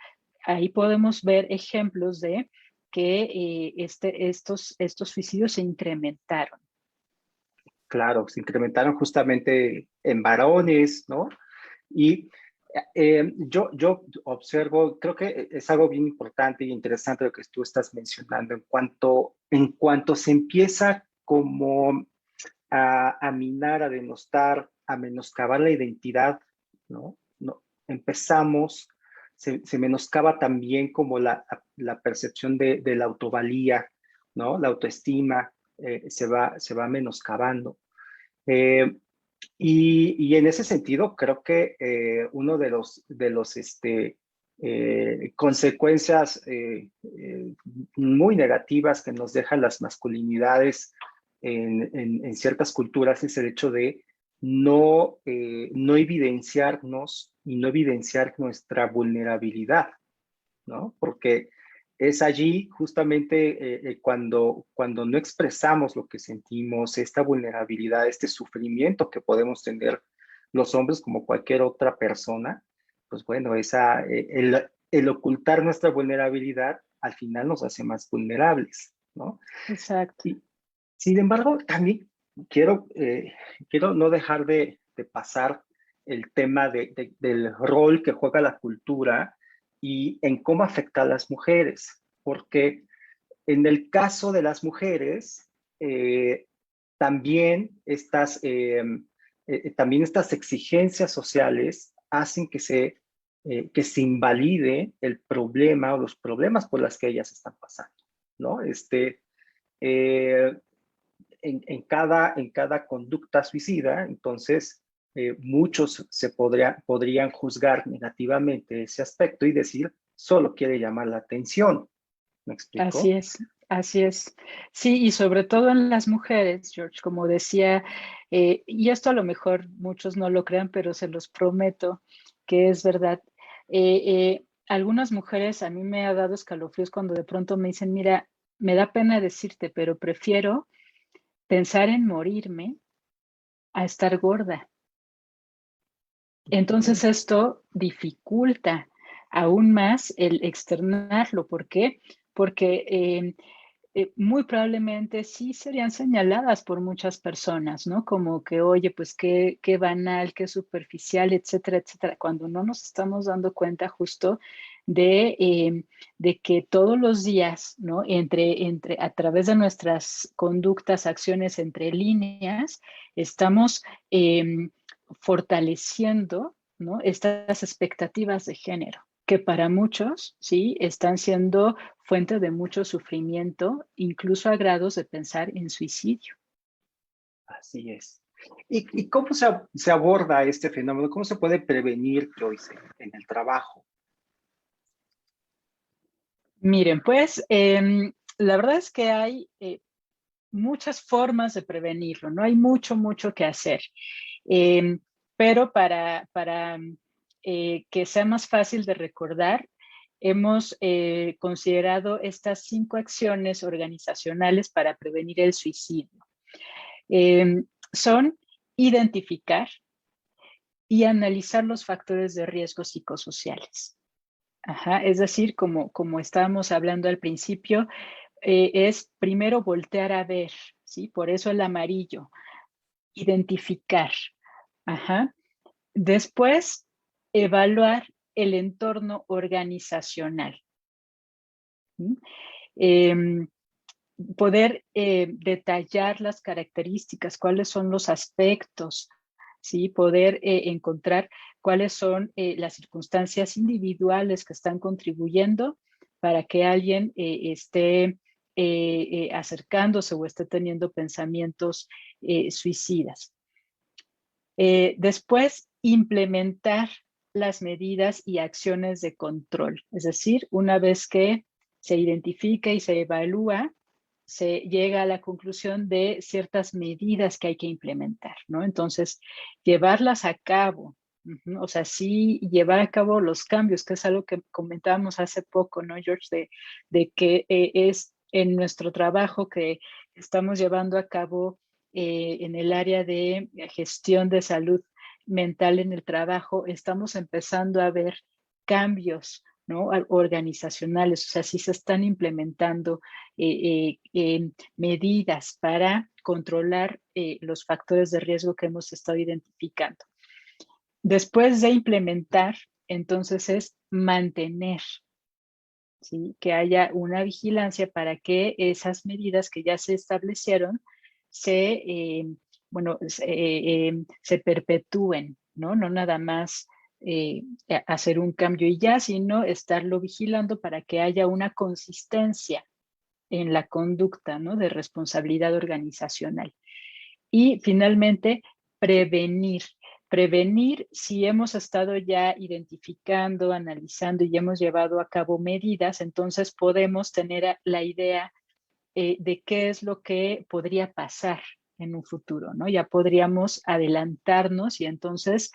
Ahí podemos ver ejemplos de que estos suicidios se incrementaron. Claro, se incrementaron justamente en varones, ¿no? Y yo observo, creo que es algo bien importante y interesante lo que tú estás mencionando en cuanto se empieza como a minar, a denostar, a menoscabar la identidad, ¿no? No empezamos, se menoscaba también como la percepción de la autovalía, ¿no? La autoestima se va menoscabando. Eh, y en ese sentido, creo que uno de los consecuencias muy negativas que nos dejan las masculinidades en ciertas culturas es el hecho de no evidenciarnos y no evidenciar nuestra vulnerabilidad, ¿no? Porque es allí justamente cuando no expresamos lo que sentimos, esta vulnerabilidad, este sufrimiento que podemos tener los hombres como cualquier otra persona, pues bueno, el ocultar nuestra vulnerabilidad al final nos hace más vulnerables, ¿no? Exacto. Y sin embargo, también quiero no dejar de pasar el tema del rol que juega la cultura y en cómo afecta a las mujeres, porque en el caso de las mujeres, eh, también, también estas exigencias sociales hacen que se invalide el problema o los problemas por las que ellas están pasando, ¿no? Eh, en cada conducta suicida, entonces muchos podrían juzgar negativamente ese aspecto y decir, solo quiere llamar la atención. ¿Me Así explico? es, así es. Sí, y sobre todo en las mujeres, George, como decía, y esto a lo mejor muchos no lo crean, pero se los prometo que es verdad. Algunas mujeres a mí me ha dado escalofríos cuando de pronto me dicen, mira, me da pena decirte, pero prefiero pensar en morirme a estar gorda. Entonces esto dificulta aún más el externarlo. ¿Por qué? Porque muy probablemente sí serían señaladas por muchas personas, ¿no? Como que, oye, pues qué banal, qué superficial, etcétera, etcétera, cuando no nos estamos dando cuenta justo de que todos los días, ¿no? A través de nuestras conductas, acciones entre líneas, estamos fortaleciendo, ¿no? Estas expectativas de género que para muchos, sí, están siendo fuente de mucho sufrimiento, incluso a grados de pensar en suicidio. Así es. ¿Y cómo se aborda este fenómeno? ¿Cómo se puede prevenir, Joyce, en el trabajo? Miren, pues la verdad es que hay muchas formas de prevenirlo, no hay mucho que hacer. Pero para que sea más fácil de recordar, hemos considerado estas 5 acciones organizacionales para prevenir el suicidio. Son identificar y analizar los factores de riesgo psicosociales. Ajá, es decir, como estábamos hablando al principio, es primero voltear a ver, ¿sí? Por eso el amarillo, identificar. Ajá. Después, evaluar el entorno organizacional. ¿Sí? Eh, Poder detallar las características, cuáles son los aspectos, ¿sí? Poder encontrar cuáles son las circunstancias individuales que están contribuyendo para que alguien esté acercándose o esté teniendo pensamientos suicidas. Después, implementar las medidas y acciones de control. Es decir, una vez que se identifica y se evalúa, se llega a la conclusión de ciertas medidas que hay que implementar, ¿no? Entonces, llevarlas a cabo, o sea, sí llevar a cabo los cambios, que es algo que comentábamos hace poco, ¿no, George? De que es en nuestro trabajo que estamos llevando a cabo en el área de gestión de salud mental en el trabajo, estamos empezando a ver cambios, ¿no? Organizacionales, o sea, sí se están implementando medidas para controlar los factores de riesgo que hemos estado identificando. Después de implementar, entonces es mantener, ¿sí? Que haya una vigilancia para que esas medidas que ya se establecieron se perpetúen, ¿no? No nada más hacer un cambio y ya, sino estarlo vigilando para que haya una consistencia en la conducta, ¿no? De responsabilidad organizacional. Y finalmente, prevenir. Prevenir si hemos estado ya identificando, analizando y hemos llevado a cabo medidas, entonces podemos tener la idea de qué es lo que podría pasar en un futuro, ¿no? Ya podríamos adelantarnos y entonces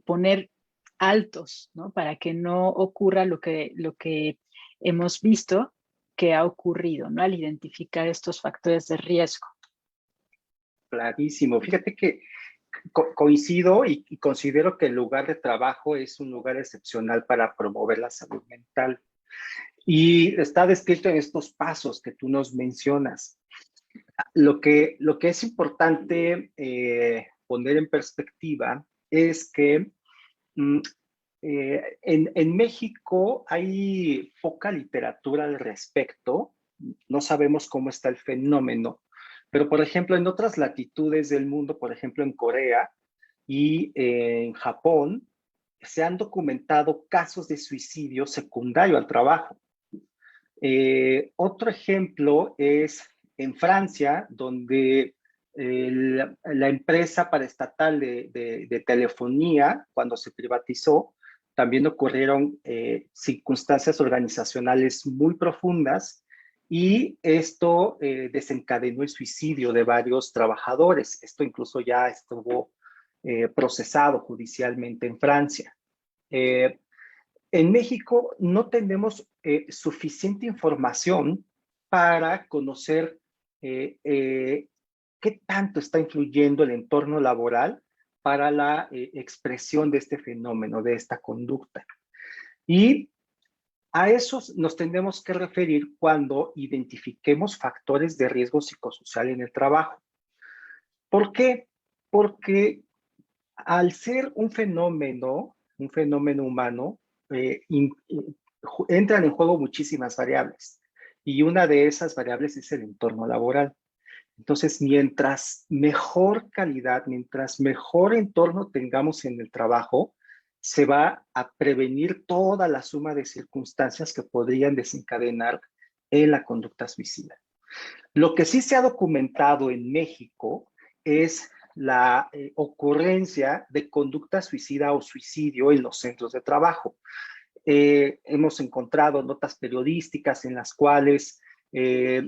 poner altos, ¿no? Para que no ocurra lo que hemos visto que ha ocurrido, ¿no? Al identificar estos factores de riesgo. Clarísimo. Fíjate que coincido y considero que el lugar de trabajo es un lugar excepcional para promover la salud mental. Y está descrito en estos pasos que tú nos mencionas. Lo que es importante poner en perspectiva es que en México hay poca literatura al respecto. No sabemos cómo está el fenómeno, pero por ejemplo en otras latitudes del mundo, por ejemplo en Corea y en Japón, se han documentado casos de suicidio secundario al trabajo. Otro ejemplo es en Francia, donde la empresa paraestatal de telefonía, cuando se privatizó, también ocurrieron circunstancias organizacionales muy profundas y esto desencadenó el suicidio de varios trabajadores. Esto incluso ya estuvo procesado judicialmente en Francia. En México no tenemos suficiente información para conocer qué tanto está influyendo el entorno laboral para la expresión de este fenómeno, de esta conducta. Y a eso nos tendremos que referir cuando identifiquemos factores de riesgo psicosocial en el trabajo. ¿Por qué? Porque al ser un fenómeno humano, entran en juego muchísimas variables y una de esas variables es el entorno laboral. Entonces, mientras mejor calidad, mientras mejor entorno tengamos en el trabajo, se va a prevenir toda la suma de circunstancias que podrían desencadenar en la conducta suicida. Lo que sí se ha documentado en México es la ocurrencia de conducta suicida o suicidio en los centros de trabajo. Hemos encontrado notas periodísticas en las cuales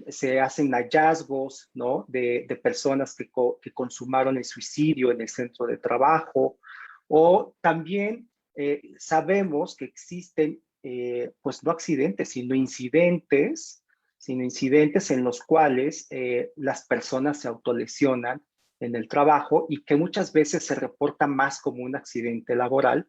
se hacen hallazgos, ¿no?, de personas que consumaron el suicidio en el centro de trabajo, o también sabemos que existen, pues no accidentes, sino incidentes en los cuales las personas se autolesionan en el trabajo y que muchas veces se reporta más como un accidente laboral,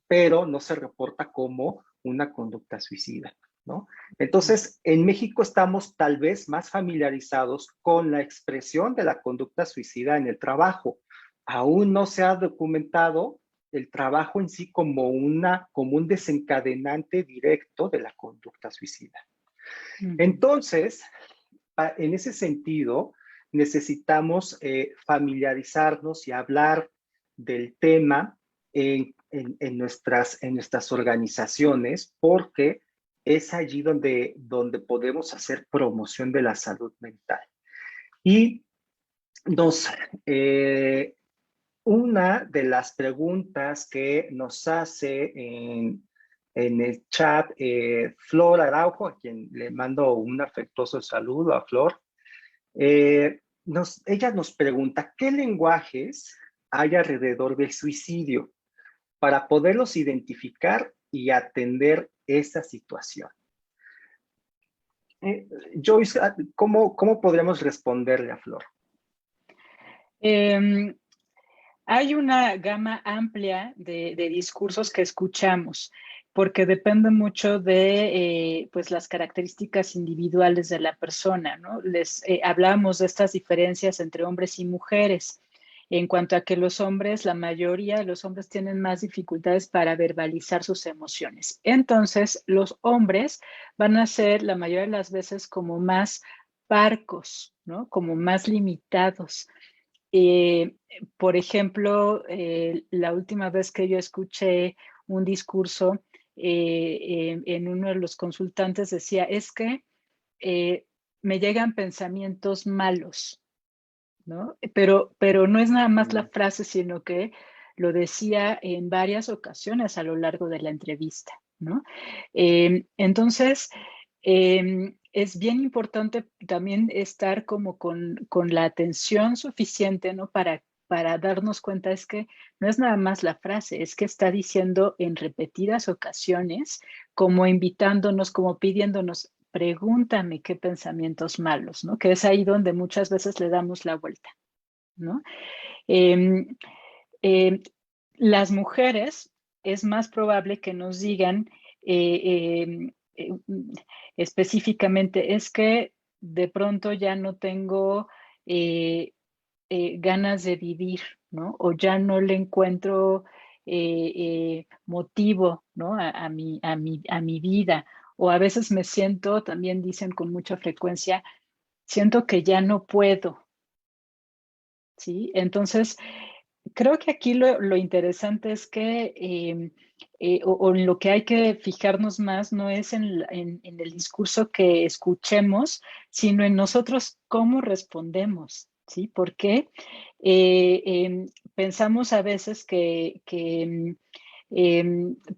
pero no se reporta como una conducta suicida, ¿no? Entonces, en México estamos tal vez más familiarizados con la expresión de la conducta suicida en el trabajo. Aún no se ha documentado el trabajo en sí como un desencadenante directo de la conducta suicida. Entonces, en ese sentido, necesitamos familiarizarnos y hablar del tema en nuestras organizaciones, porque es allí donde podemos hacer promoción de la salud mental. Y una de las preguntas que nos hace en el chat Flor Araujo, a quien le mando un afectuoso saludo a Flor, ella nos pregunta, ¿qué lenguajes hay alrededor del suicidio para poderlos identificar y atender esa situación? Joyce, ¿cómo podríamos responderle a Flor? Hay una gama amplia de discursos que escuchamos, porque depende mucho de pues las características individuales de la persona, ¿no? Hablamos de estas diferencias entre hombres y mujeres. En cuanto a que la mayoría de los hombres tienen más dificultades para verbalizar sus emociones. Entonces, los hombres van a ser la mayoría de las veces como más parcos, ¿no? Como más limitados. Por ejemplo, la última vez que yo escuché un discurso en uno de los consultantes decía, es que me llegan pensamientos malos, ¿no? Pero no es nada más la frase, sino que lo decía en varias ocasiones a lo largo de la entrevista, ¿no? Entonces, es bien importante también estar como con la atención suficiente, ¿no? Para darnos cuenta, es que no es nada más la frase, es que está diciendo en repetidas ocasiones, como invitándonos, como pidiéndonos, pregúntame qué pensamientos malos, ¿no? Que es ahí donde muchas veces le damos la vuelta, ¿no? Las mujeres es más probable que nos digan específicamente, es que de pronto ya no tengo ganas de vivir, ¿no? O ya no le encuentro motivo, ¿no? A mi vida. O a veces me siento, también dicen con mucha frecuencia, siento que ya no puedo, ¿sí? Entonces, creo que aquí lo interesante es que, o en lo que hay que fijarnos más, no es en el discurso que escuchemos, sino en nosotros cómo respondemos, ¿sí? Porque pensamos a veces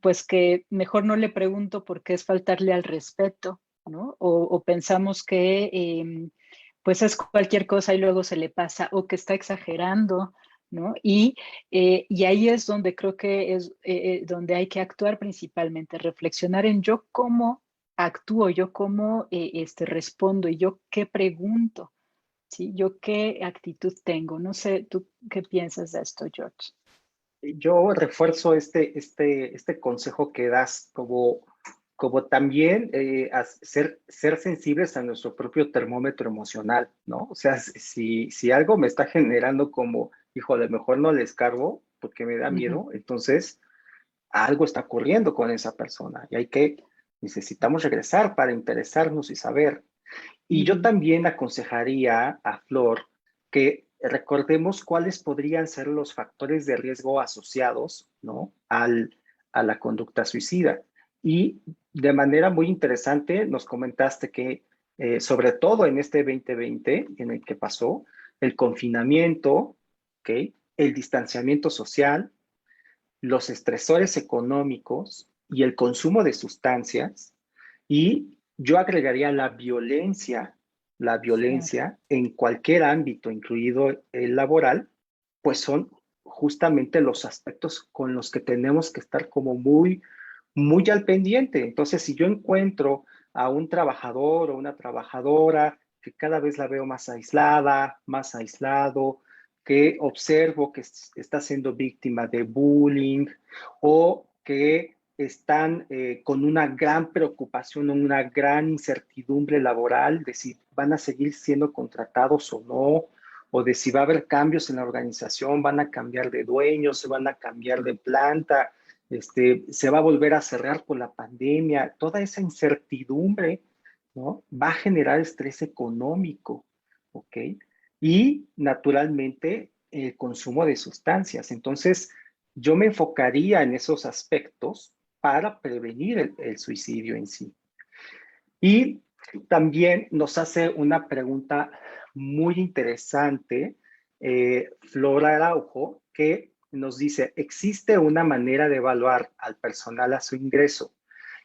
pues que mejor no le pregunto porque es faltarle al respeto, ¿no? O pensamos que pues es cualquier cosa y luego se le pasa, o que está exagerando, ¿no? Y ahí es donde creo que es donde hay que actuar principalmente, reflexionar en yo cómo actúo, yo cómo respondo y yo qué pregunto, ¿sí? Yo qué actitud tengo. No sé, ¿tú qué piensas de esto, George? Yo refuerzo este consejo que das como también ser sensibles a nuestro propio termómetro emocional, ¿no? O sea, si algo me está generando como, híjole, mejor no les cargo porque me da Ujú, miedo, entonces algo está ocurriendo con esa persona y necesitamos regresar para interesarnos y saber. Y yo ujú, también aconsejaría a Flor que recordemos cuáles podrían ser los factores de riesgo asociados, ¿no? A la conducta suicida. Y de manera muy interesante nos comentaste que, sobre todo en este 2020 en el que pasó, el confinamiento, ¿ok? El distanciamiento social, los estresores económicos y el consumo de sustancias, y yo agregaría la claro. violencia en cualquier ámbito, incluido el laboral, pues son justamente los aspectos con los que tenemos que estar como muy al pendiente. Entonces, si yo encuentro a un trabajador o una trabajadora que cada vez la veo más aislada, más aislado, que observo que está siendo víctima de bullying o que están con una gran preocupación, una gran incertidumbre laboral de si van a seguir siendo contratados o no, o de si va a haber cambios en la organización, van a cambiar de dueños, se van a cambiar de planta, se va a volver a cerrar por la pandemia, toda esa incertidumbre, ¿no? Va a generar estrés económico, ¿ok? Y naturalmente el consumo de sustancias. Entonces, yo me enfocaría en esos aspectos para prevenir el suicidio en sí. Y también nos hace una pregunta muy interesante, Flora Araujo, que nos dice, ¿existe una manera de evaluar al personal a su ingreso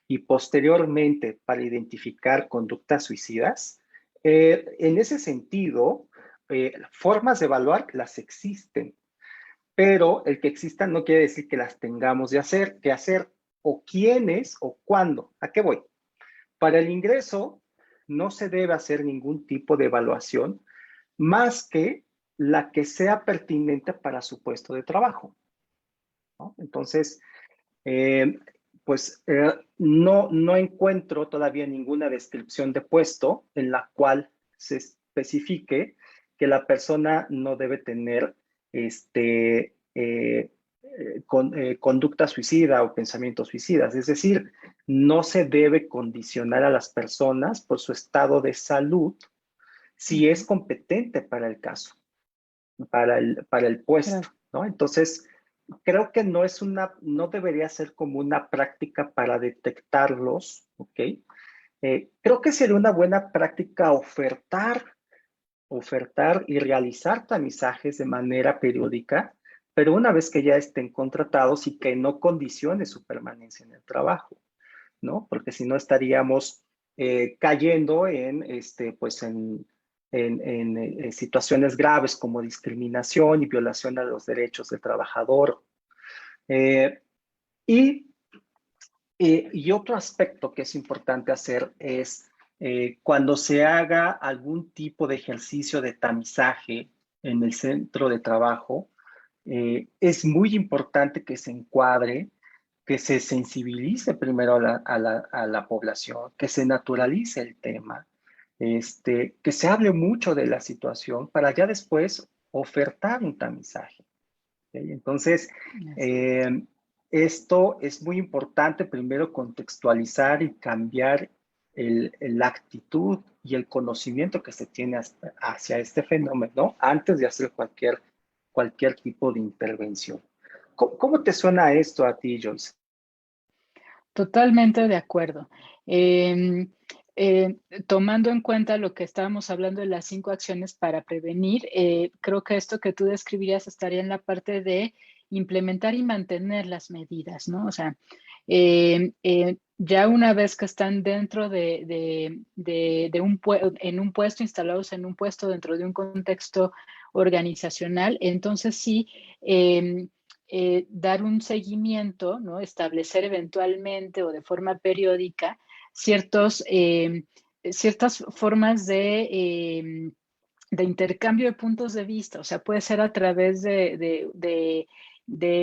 y posteriormente para identificar conductas suicidas? En ese sentido, formas de evaluar las existen, pero el que existan no quiere decir que las tengamos que hacer, o quiénes o cuándo. ¿A qué voy? Para el ingreso no se debe hacer ningún tipo de evaluación más que la que sea pertinente para su puesto de trabajo, ¿no? Entonces, eh, no encuentro todavía ninguna descripción de puesto en la cual se especifique que la persona no debe tener conducta suicida o pensamientos suicidas. Es decir, no se debe condicionar a las personas por su estado de salud si es Ujú, competente para el caso, para el puesto, claro. ¿no? Entonces, creo que no debería ser como una práctica para detectarlos, ¿ok? Creo que sería una buena práctica ofertar y realizar tamizajes de manera periódica, pero una vez que ya estén contratados y que no condicione su permanencia en el trabajo, ¿no? Porque si no estaríamos cayendo en situaciones graves como discriminación y violación a los derechos del trabajador. Eh, y, y otro aspecto que es importante hacer es cuando se haga algún tipo de ejercicio de tamizaje en el centro de trabajo, es muy importante que se encuadre, que se sensibilice primero a la población, que se naturalice el tema, que se hable mucho de la situación para ya después ofertar un tamizaje. ¿Ok? Entonces, Así es. eh, esto es muy importante, primero contextualizar y cambiar la actitud y el conocimiento que se tiene hacia este fenómeno antes de hacer cualquier tipo de intervención. ¿Cómo te suena esto a ti, Joyce? Totalmente de acuerdo. Em, Tomando en cuenta lo que estábamos hablando de las 5 acciones para prevenir, creo que esto que tú describías estaría en la parte de implementar y mantener las medidas, ¿no? O sea, ya una vez que están dentro en un puesto, instalados en un puesto dentro de un contexto organizacional, entonces sí, dar un seguimiento, ¿no? Establecer eventualmente o de forma periódica ciertas formas de intercambio de puntos de vista. O sea, puede ser a través de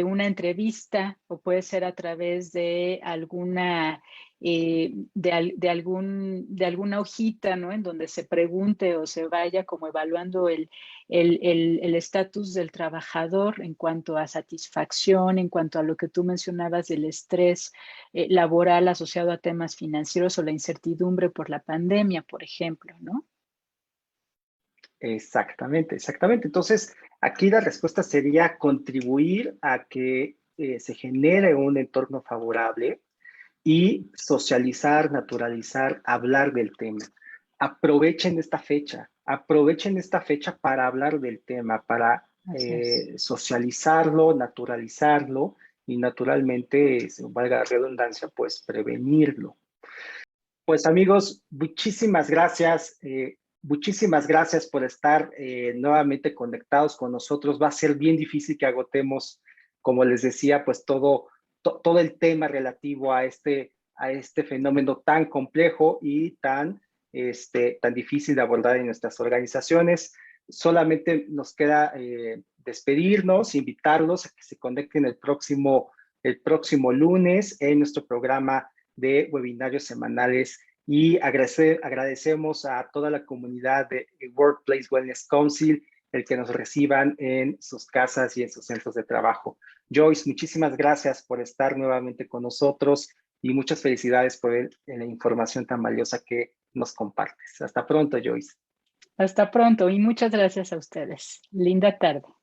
una entrevista o puede ser a través de alguna de alguna hojita, ¿no? En donde se pregunte o se vaya como evaluando el estatus del trabajador en cuanto a satisfacción, en cuanto a lo que tú mencionabas del estrés laboral asociado a temas financieros o la incertidumbre por la pandemia, por ejemplo, ¿no? Exactamente, exactamente. Entonces, aquí la respuesta sería contribuir a que se genere un entorno favorable y socializar, naturalizar, hablar del tema. Aprovechen esta fecha para hablar del tema, para socializarlo, naturalizarlo y naturalmente, si valga la redundancia, pues prevenirlo. Pues amigos, muchísimas gracias por estar nuevamente conectados con nosotros. Va a ser bien difícil que agotemos, como les decía, pues todo el tema relativo a este fenómeno tan complejo y tan difícil de abordar en nuestras organizaciones. Solamente nos queda despedirnos, invitarlos a que se conecten el próximo lunes en nuestro programa de webinarios semanales y agradecemos a toda la comunidad de Workplace Wellness Council el que nos reciban en sus casas y en sus centros de trabajo. Joyce, muchísimas gracias por estar nuevamente con nosotros y muchas felicidades por la información tan valiosa que nos compartes. Hasta pronto, Joyce. Hasta pronto y muchas gracias a ustedes. Linda tarde.